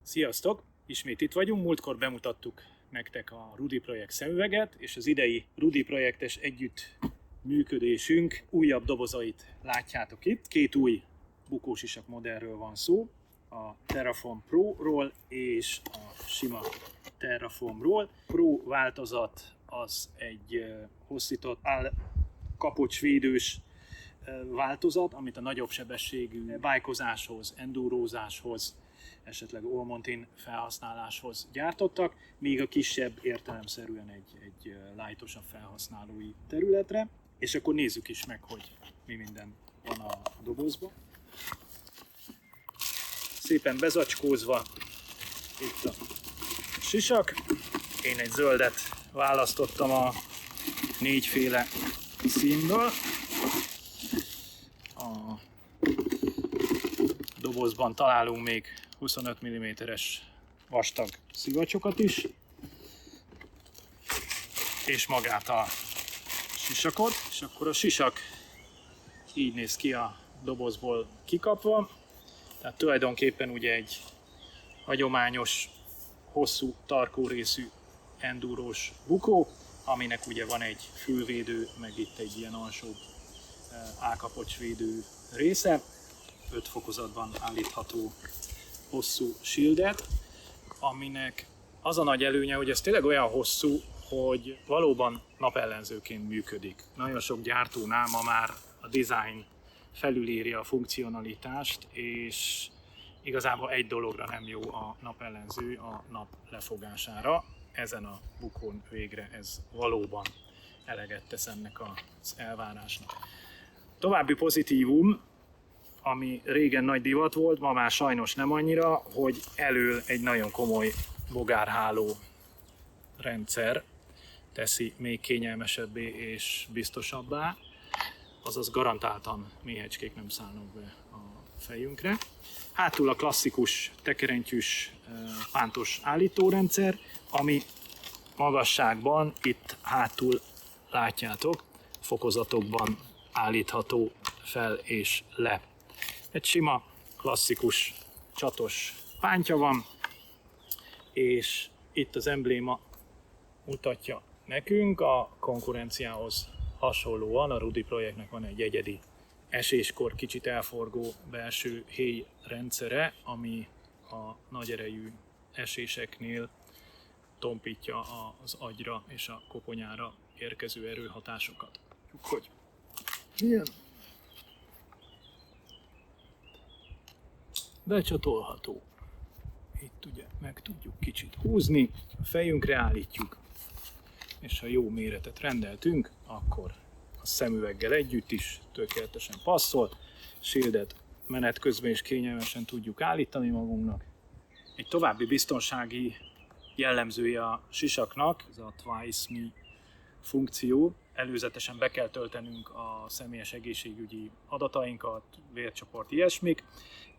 Sziasztok! Ismét itt vagyunk, múltkor bemutattuk nektek a Rudi Projekt szemüveget, és az idei Rudi Projektes együttműködésünk újabb dobozait látjátok itt. Két új bukósisak modellről van szó, a Terraform Pro-ról és a sima Terraformról. Pro változat az egy hosszított kapocsvédős változat, amit a nagyobb sebességű bájkozáshoz, endurózáshoz, esetleg all mountain felhasználáshoz gyártottak, míg a kisebb értelemszerűen egy lightosabb felhasználói területre. És akkor nézzük is meg, hogy mi minden van a dobozban. Szépen bezacskózva itt a sisak. Én egy zöldet választottam a négyféle színből. A dobozban találunk még 25 mm-es vastag szivacsokat is, és magát a sisakot, és akkor a sisak így néz ki a dobozból kikapva. Tehát tulajdonképpen ugye egy hagyományos, hosszú, tarkó részű endurós bukó, aminek ugye van egy fülvédő, meg itt egy ilyen alsóbb állkapocsvédő része, 5 fokozatban állítható hosszú shieldet, aminek az a nagy előnye, hogy ez tényleg olyan hosszú, hogy valóban napellenzőként működik. Nagyon sok gyártónál ma már a design felülírja a funkcionalitást, és igazából egy dologra nem jó a napellenző, a nap lefogására. Ezen a bukón végre ez valóban eleget tesz ennek az elvárásnak. További pozitívum, ami régen nagy divat volt, ma már sajnos nem annyira, hogy elől egy nagyon komoly bogárháló rendszer teszi még kényelmesebbé és biztosabbá, azaz garantáltan méhecskék nem szállnak be a fejünkre. Hátul a klasszikus tekerentyűs pántos állítórendszer, ami magasságban itt hátul látjátok, fokozatokban állítható fel és le. Egy sima, klasszikus csatos pántja van, és itt az embléma mutatja nekünk a konkurenciához hasonlóan. A Rudi Projektnek van egy egyedi eséskor kicsit elforgó belső héj rendszere, ami a nagy erejű eséseknél tompítja az agyra és a koponyára érkező erőhatásokat. Hogy milyen becsatolható. Itt ugye meg tudjuk kicsit húzni, a fejünkre állítjuk, és ha jó méretet rendeltünk, akkor a szemüveggel együtt is tökéletesen passzol. Shieldet menet közben is kényelmesen tudjuk állítani magunknak. Egy további biztonsági jellemzője a sisaknak, ez a Twice Me funkció. Előzetesen be kell töltenünk a személyes egészségügyi adatainkat, vércsoport, ilyesmik,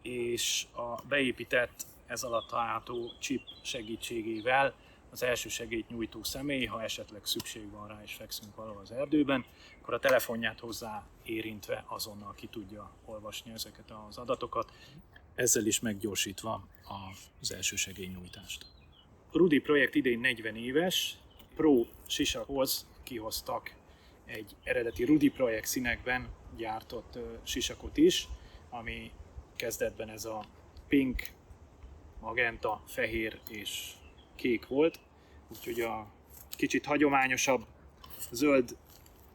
és a beépített, ez alatt található chip segítségével az első segélyt nyújtó személy, ha esetleg szükség van rá és fekszünk valahol az erdőben, akkor a telefonját hozzá érintve azonnal ki tudja olvasni ezeket az adatokat, ezzel is meggyorsítva az első segélynyújtást. A Rudi Projekt idén 40 éves, Pro sisakhoz kihoztak egy eredeti Rudi Projekt színekben gyártott sisakot is, ami kezdetben ez a pink, magenta, fehér és kék volt, úgyhogy a kicsit hagyományosabb zöld,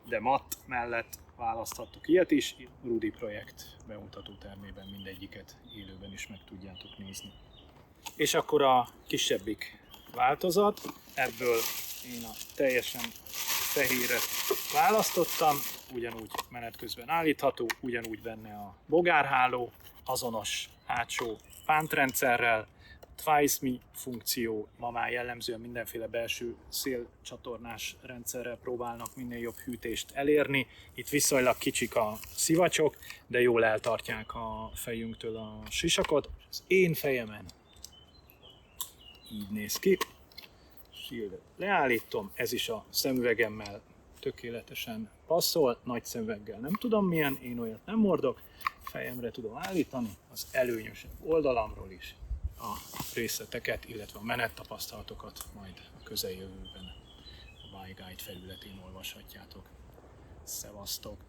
de matt mellett választhattok ilyet is. Rudi Projekt bemutató termében mindegyiket élőben is meg tudjátok nézni. És akkor a kisebbik változat, ebből én a teljesen fehéret választottam, ugyanúgy menet közben állítható, ugyanúgy benne a bogárháló, azonos hátsó pántrendszerrel, Twice Me funkció, ma már jellemzően mindenféle belső szélcsatornás rendszerrel próbálnak minél jobb hűtést elérni. Itt viszonylag kicsik a szivacsok, de jól eltartják a fejünktől a sisakot. Az én fejemen így néz ki. Shieldet leállítom, ez is a szemüvegemmel tökéletesen passzol, nagy szemüveggel nem tudom milyen, én olyat nem hordok, fejemre tudom állítani, az előnyösebb oldalamról is a részleteket, illetve a menettapasztalatokat majd a közeljövőben a Bike Guide felületén olvashatjátok. Szevasztok!